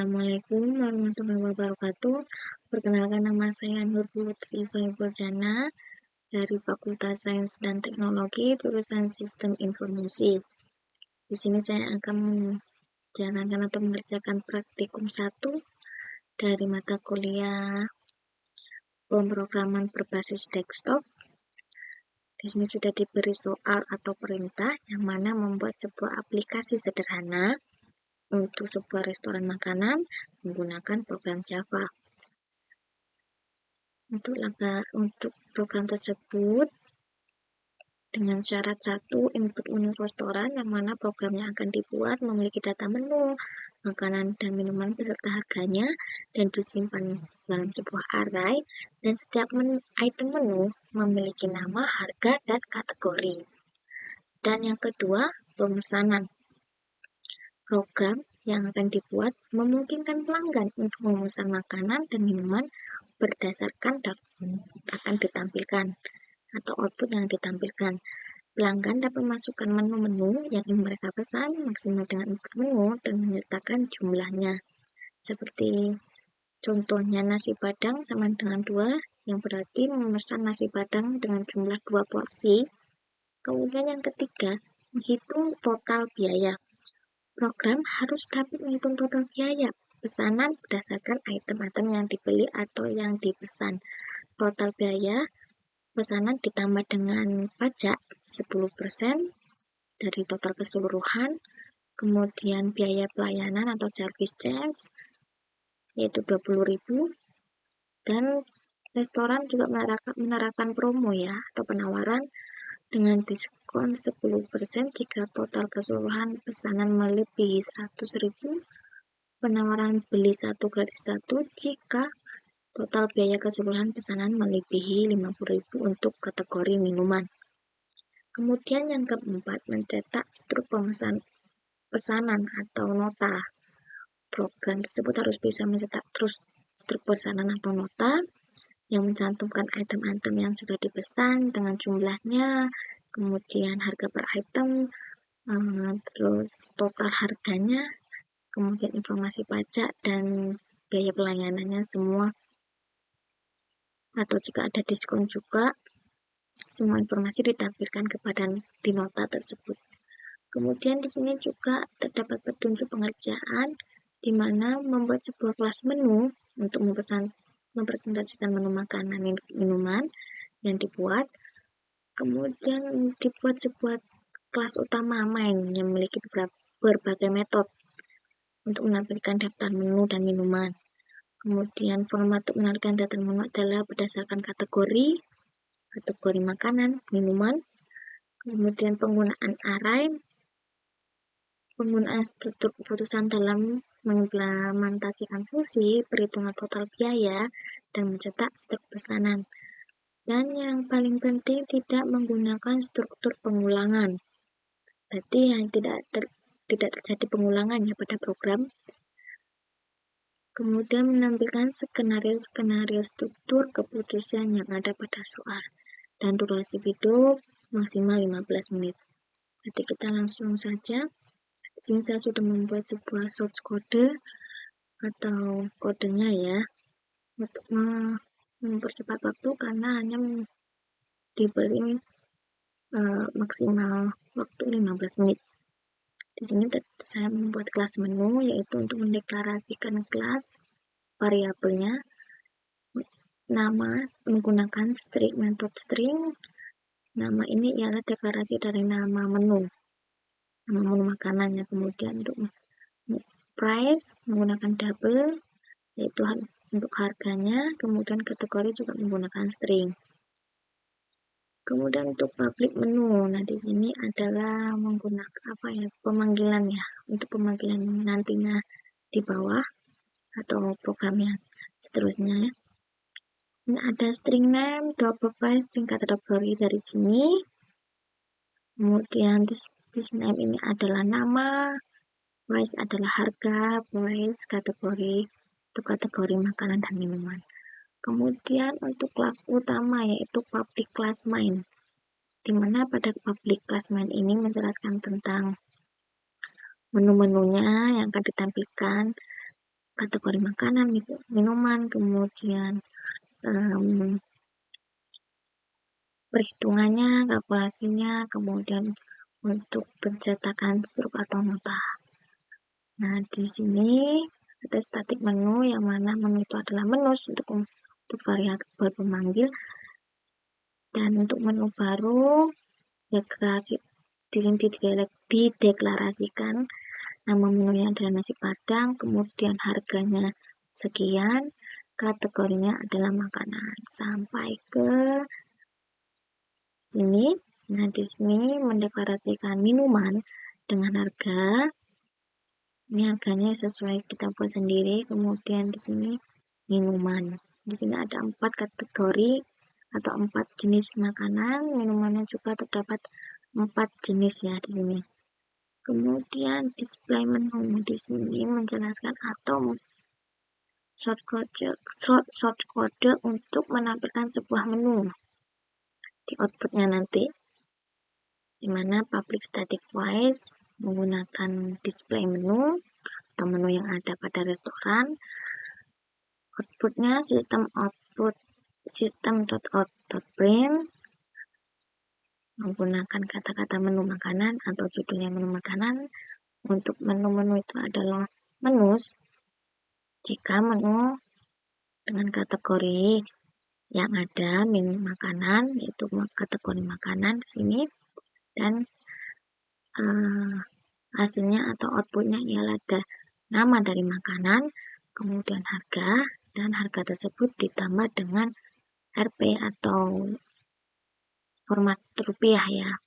Assalamualaikum warahmatullahi wabarakatuh. Perkenalkan, nama saya Nur Lutfi Sohibuljana dari Fakultas Sains dan Teknologi jurusan Sistem Informasi. Di sini saya akan menjalankan atau mengerjakan praktikum 1 dari mata kuliah pemrograman berbasis desktop. Di sini sudah diberi soal atau perintah yang mana membuat sebuah aplikasi sederhana untuk sebuah restoran makanan menggunakan program Java. Untuk program tersebut dengan syarat 1, input menu restoran yang mana programnya akan dibuat memiliki data menu, makanan dan minuman beserta harganya dan disimpan dalam sebuah array, dan setiap item menu memiliki nama, harga, dan kategori. Dan yang kedua, pemesanan. Program yang akan dibuat memungkinkan pelanggan untuk memesan makanan dan minuman berdasarkan daftar akan ditampilkan atau output yang ditampilkan. Pelanggan dapat memasukkan menu-menu yang ingin mereka pesan maksimal dengan input menu dan menyertakan jumlahnya. Seperti contohnya nasi padang sama dengan 2, yang berarti memesan nasi padang dengan jumlah 2 porsi. Kemudian yang ketiga, menghitung total biaya. Program harus dapat menghitung total biaya pesanan berdasarkan item-item yang dibeli atau yang dipesan. Total biaya pesanan ditambah dengan pajak 10% dari total keseluruhan, kemudian biaya pelayanan atau service charge yaitu 20.000, dan restoran juga menerapkan promo ya atau penawaran dengan diskon 10% jika total keseluruhan pesanan melebihi 100.000, penawaran beli 1 gratis 1 jika total biaya keseluruhan pesanan melebihi 50.000 untuk kategori minuman. Kemudian yang keempat, mencetak struk pesanan atau nota. Program tersebut harus bisa mencetak struk pesanan atau nota yang mencantumkan item-item yang sudah dipesan dengan jumlahnya, kemudian harga per item, terus total harganya, kemudian informasi pajak dan biaya pelayanannya semua, atau jika ada diskon juga, semua informasi ditampilkan kepada di nota tersebut. Kemudian di sini juga terdapat petunjuk pengerjaan di mana membuat sebuah kelas menu untuk mempresentasikan menu makanan minuman yang dibuat. Kemudian dibuat sebuah kelas utama main yang memiliki berbagai metode untuk menampilkan daftar menu dan minuman. Kemudian format untuk menampilkan daftar menu adalah berdasarkan kategori makanan, minuman. Kemudian penggunaan array, penggunaan struktur keputusan dalam mengimplementasikan fungsi, perhitungan total biaya, dan mencetak struk pesanan. Dan yang paling penting, tidak menggunakan struktur pengulangan. Berarti yang tidak terjadi pengulangannya pada program. Kemudian menampilkan skenario struktur keputusan yang ada pada soal. Dan durasi video maksimal 15 menit. Berarti kita langsung saja. Di sini saya sudah membuat sebuah source code atau kodenya ya, untuk mempercepat waktu karena hanya diberi maksimal waktu 15 menit. Di sini saya membuat kelas menu, yaitu untuk mendeklarasikan kelas variabelnya nama menggunakan string, metode string. Nama ini ialah deklarasi dari nama menu makanannya. Kemudian untuk price menggunakan double, yaitu untuk harganya. Kemudian kategori juga menggunakan string. Kemudian untuk public menu, nah di sini adalah menggunakan pemanggilan ya, untuk pemanggilan nantinya di bawah atau programnya seterusnya ya. Ini ada string name, double price, string kategori dari sini. Kemudian this name ini adalah nama, price adalah harga, price kategori untuk kategori makanan dan minuman. Kemudian untuk kelas utama yaitu public class main, di mana pada public class main ini menjelaskan tentang menu-menunya yang akan ditampilkan, kategori makanan, minuman, kemudian perhitungannya, kalkulasinya, kemudian untuk pencetakan struk atau nota. Nah, di sini ada static menu, yang mana menu itu adalah menus untuk variabel pemanggil, dan untuk menu baru dideklarasikan nama menunya adalah nasi padang, kemudian harganya sekian, kategorinya adalah makanan, sampai ke sini. Nah, di sini mendeklarasikan minuman dengan harga. Ini harganya sesuai kita buat sendiri. Kemudian di sini minuman. Di sini ada 4 kategori atau 4 jenis makanan. Minumannya juga terdapat 4 jenis ya di sini. Kemudian display menu di sini menjelaskan atau shortcode untuk menampilkan sebuah menu di outputnya nanti, dimana public static voice menggunakan display menu atau menu yang ada pada restoran. Outputnya system.out.print menggunakan kata-kata menu makanan atau judulnya menu makanan. Untuk menu-menu itu adalah menus jika menu dengan kategori yang ada menu makanan, yaitu kategori makanan di sini, dan hasilnya atau outputnya ialah ada nama dari makanan, kemudian harga, dan harga tersebut ditambah dengan Rp atau format rupiah ya.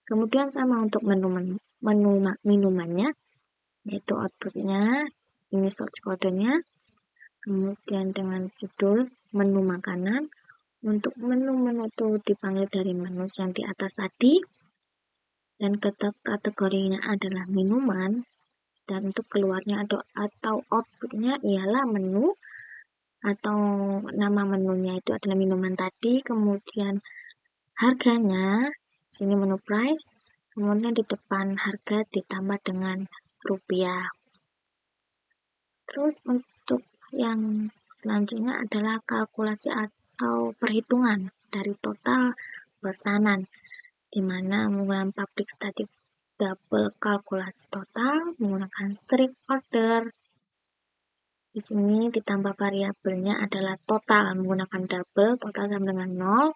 Kemudian sama untuk menu minumannya, yaitu outputnya ini source code-nya, kemudian dengan judul menu makanan. Untuk menu-menu itu dipanggil dari menu yang di atas tadi, dan kategorinya adalah minuman, dan untuk keluarnya atau outputnya ialah menu, atau nama menunya itu adalah minuman tadi, kemudian harganya, sini menu price, kemudian di depan harga ditambah dengan rupiah. Terus untuk yang selanjutnya adalah kalkulasi atau perhitungan dari total pesanan, di mana menggunakan public static double kalkulasi total menggunakan string order. Di sini ditambah variabelnya adalah total menggunakan double, total sama dengan 0.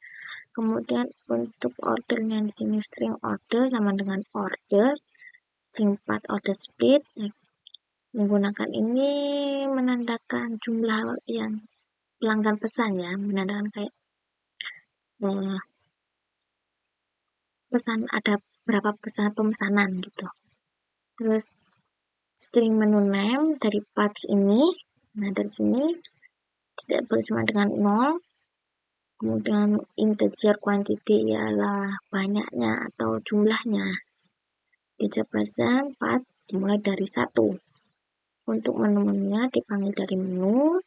Kemudian untuk ordernya di sini string order sama dengan order, string path order split. Menggunakan ini menandakan jumlah yang pelanggan pesan ya, menandakan kayak pesan ada berapa pemesanan gitu. Terus string menu name dari path ini, nah dari sini tidak boleh sama dengan 0. Kemudian integer quantity ialah banyaknya atau jumlahnya. 3% path dimulai dari 1. Untuk menu-menunya dipanggil dari menu.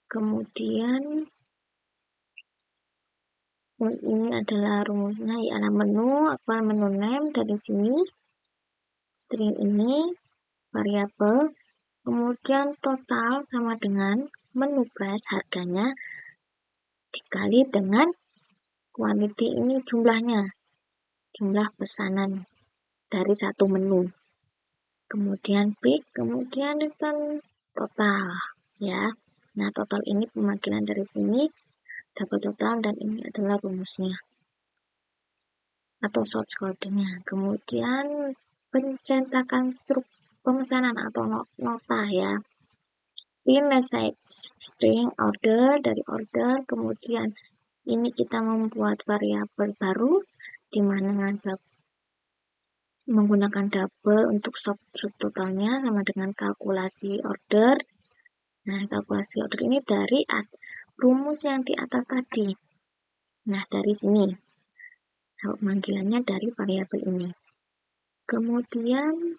Kemudian ini adalah rumusnya, ialah menu apa menu name dari sini, string ini variabel, kemudian total sama dengan menu price harganya dikali dengan quantity ini jumlahnya, jumlah pesanan dari satu menu. Kemudian pick, kemudian return total ya. Nah, total ini pemanggilan dari sini dapat total, dan ini adalah rumusnya atau source code-nya. Kemudian pencetakan struk pemesanan atau nota ya. Print message string order dari order, kemudian ini kita membuat variabel baru di mana menggunakan double untuk subtotalnya sama dengan kalkulasi order. Nah, kalkulasi order ini dari rumus yang di atas tadi. Nah, dari sini panggilannya dari variabel ini. Kemudian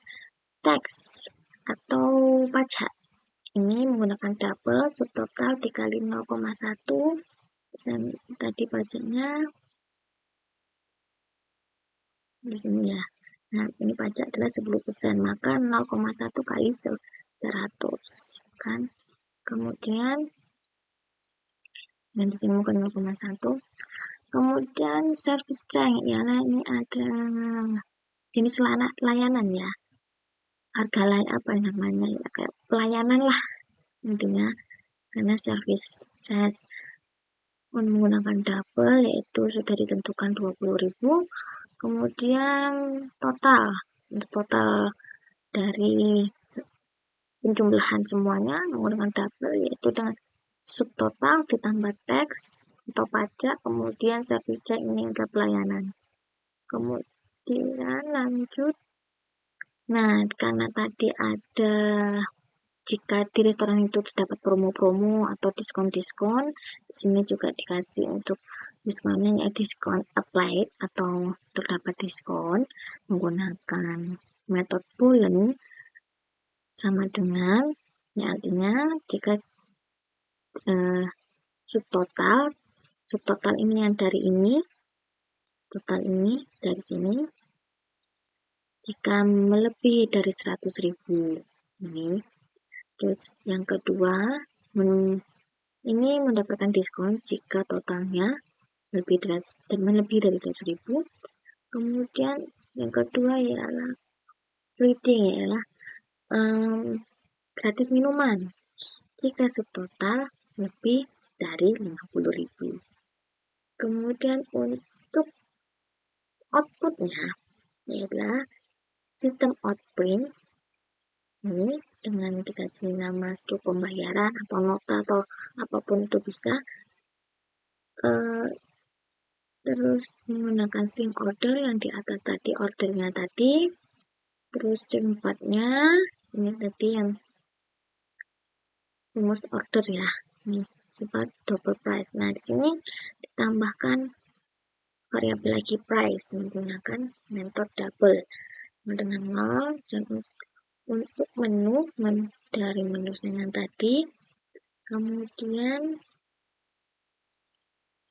teks atau pajak ini menggunakan double subtotal dikali 0,1, dan tadi pajaknya di sini ya. Nah, ini pajak adalah 10%, maka 0,1 kali 100 kan. Kemudian di sini bukan 0,1. Kemudian service charge ya, ini ada jenis layanan ya, harga apa namanya ya, kayak pelayanan lah intinya, karena service charge menggunakan double yaitu sudah ditentukan 20.000. Kemudian total dari penjumlahan semuanya menggunakan double yaitu dengan subtotal ditambah tax atau pajak, kemudian service charge ini adalah pelayanan. Kemudian lanjut, nah karena tadi ada jika di restoran itu terdapat promo-promo atau diskon-diskon, di sini juga dikasih untuk diskonnya ya, diskon applied atau terdapat diskon menggunakan metode Boolean sama dengan ya, artinya jika subtotal ini yang dari ini, total ini dari sini, jika melebihi dari 100.000 ini. Terus yang kedua, ini mendapatkan diskon jika totalnya melebihi dari 100.000. Kemudian yang kedua ialah free drink, ialah gratis minuman jika subtotal lebih dari 50.000. Kemudian untuk outputnya ialah sistem outprint ini dengan dikasih nama struk pembayaran atau nota atau apapun itu bisa, terus menggunakan sync order yang di atas tadi, ordernya tadi, terus string 4-nya ini tadi yang rumus order ya, ini sifat double price. Nah di sini ditambahkan variabel lagi price menggunakan metode double dengan 0. Dan untuk menu dari menu yang tadi, kemudian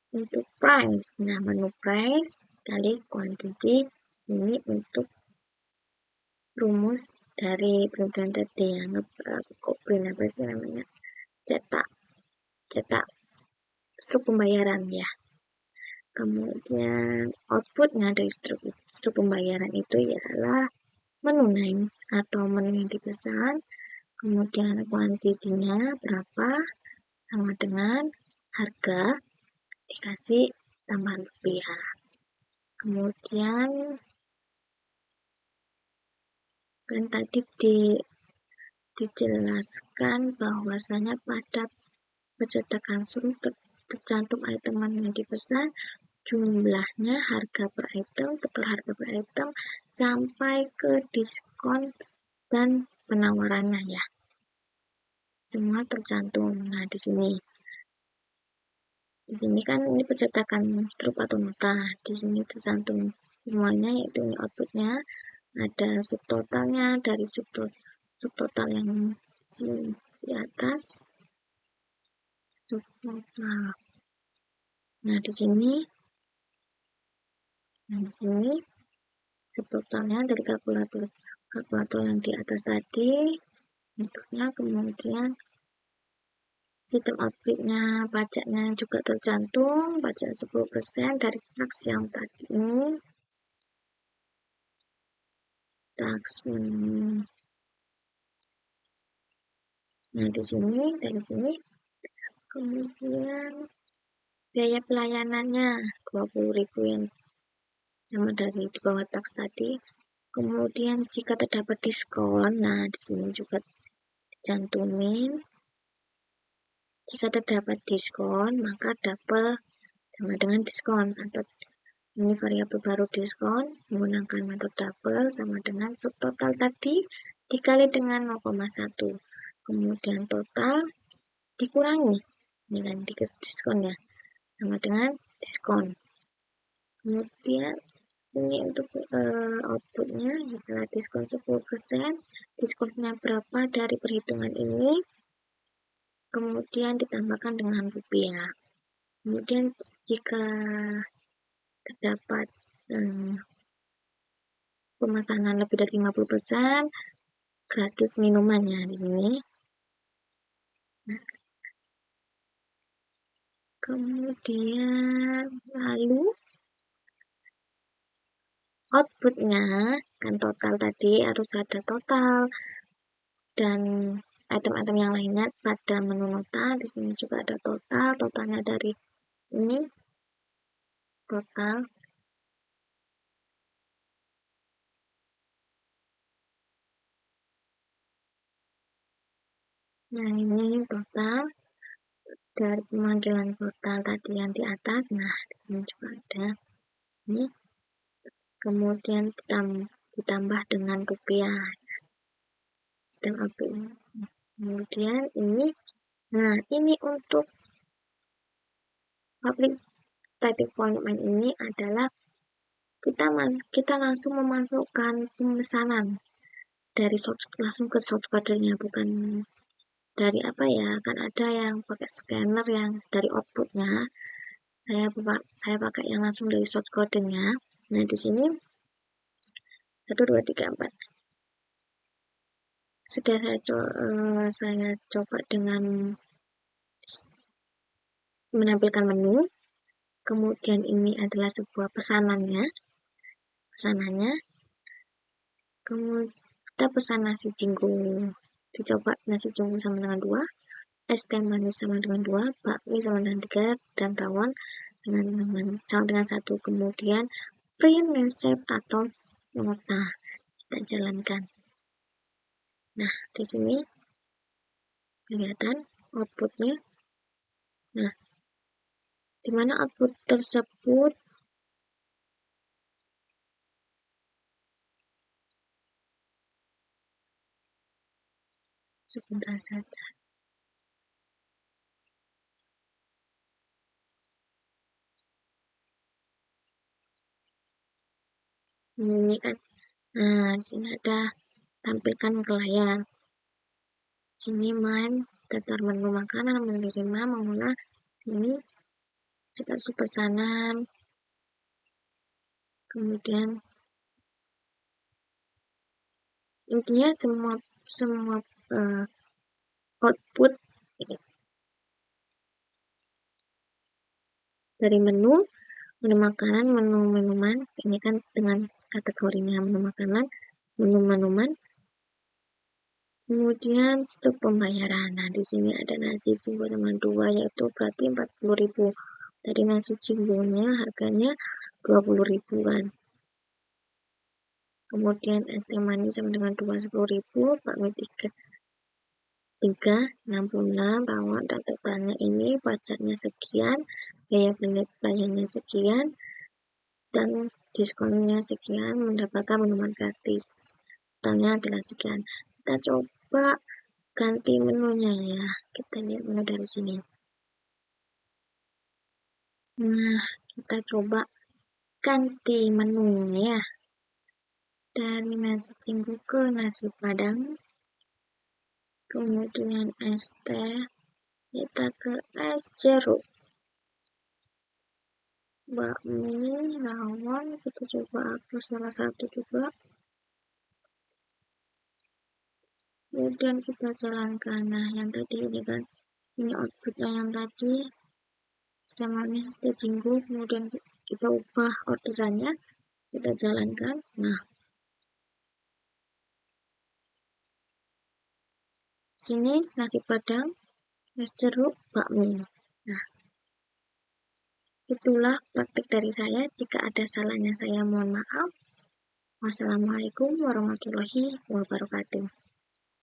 untuk price, nah menu price kali quantity ini untuk rumus dari perubahan tadi yang print apa sih namanya, cetak struk pembayaran ya. Kemudian outputnya dari struk pembayaran itu ialah menu name atau menu yang dipesan, kemudian kuantitinya berapa sama dengan harga dikasih tambah rupiah. Kemudian kan tadi dijelaskan bahwasanya pada pencetakan struk tercantum item yang dipesan, jumlahnya, harga per item, total harga per item, sampai ke diskon dan penawarannya ya. Semua tercantum. Nah, di sini kan ini pencetakan struk atau nota. Di sini tercantum semuanya, yaitu ini outputnya. Ada subtotalnya dari subtotal yang di atas. Subtotal. Nah, di sini subtotalnya dari kalkulator yang di atas tadi, bentuknya, kemudian sistem outputnya, pajaknya juga tercantum, pajak 10% dari tax yang tadi ini, tax nah dari sini, kemudian biaya pelayanannya 20.000 yang sama dari di bawah tax tadi. Kemudian jika terdapat diskon, nah di sini juga dicantumin. Jika terdapat diskon, maka double sama dengan diskon, atau ini variabel baru diskon menggunakan metode double sama dengan subtotal tadi dikali dengan 0,1. Kemudian total dikurangi dengan diskonnya sama dengan diskon. Kemudian ini untuk outputnya setelah diskon 10%, diskonnya berapa dari perhitungan ini, kemudian ditambahkan dengan rupiah. Kemudian jika terdapat pemesanan lebih dari 50%, gratis minumannya di sini. Nah, kemudian lalu outputnya kan total tadi harus ada total dan item-item yang lainnya pada menu nota. Di sini juga ada totalnya dari ini total. Nah, ini total dari pemanggilan total tadi yang di atas. Nah, di sini juga ada ini. Kemudian ditambah dengan rupiah. Sistem API. Kemudian ini, nah ini untuk public static point ini adalah kita langsung memasukkan pemesanan dari langsung ke shopcodernya, bukan dari apa ya, kan ada yang pakai scanner yang dari outputnya. Saya pakai yang langsung dari shopcodernya. Nah di sini 1 2 3 4 sudah saya coba dengan menampilkan menu. Kemudian ini adalah sebuah pesanannya. Kemudian kita pesan nasi jinggo, dicoba nasi jinggo sama dengan 2, es teh manis sama dengan 2, bakmi sama dengan 3, dan rawon sama dengan 1. Kemudian print resep atau nota kita jalankan. Nah di sini kelihatan outputnya. Nah di mana output tersebut sebentar saja. Ini kan, nah di sini ada tampilkan ke layar. Sini main daftar menu makanan, menerima, mengulang. Ini jika pesanan. Kemudian intinya semua output dari menu makanan, menu minuman. Ini kan dengan kategorinya menu makanan, menu minuman. Kemudian stop pembayaran. Nah, di sini ada nasi jinggo sama 2, yaitu berarti 40.000. Tadi nasi jinggonya harganya 20.000 kan. Kemudian es teh manis sama dengan 2 10.000, bakmi 3 66, rawon, dan totalnya ini pajaknya sekian, biaya pelayannya sekian, dan diskonnya sekian, mendapatkan minuman gratis. Totalnya adalah sekian. Kita coba ganti menunya ya. Kita lihat menu dari sini. Nah, kita coba ganti menunya ya. Dari nasi jinggo ke nasi padang. Kemudian es teh. Kita ke es jeruk. Bakmi, rawon, kita coba hapus salah satu juga. Kemudian kita jalankan. Nah, yang tadi ini kan, ini outputnya yang tadi. Manis, kita jinggo, kemudian kita ubah orderannya, kita jalankan. Nah, sini nasi padang, es jeruk, bakmi. Nah, itulah praktik dari saya. Jika ada salahnya saya mohon maaf. Wassalamualaikum warahmatullahi wabarakatuh.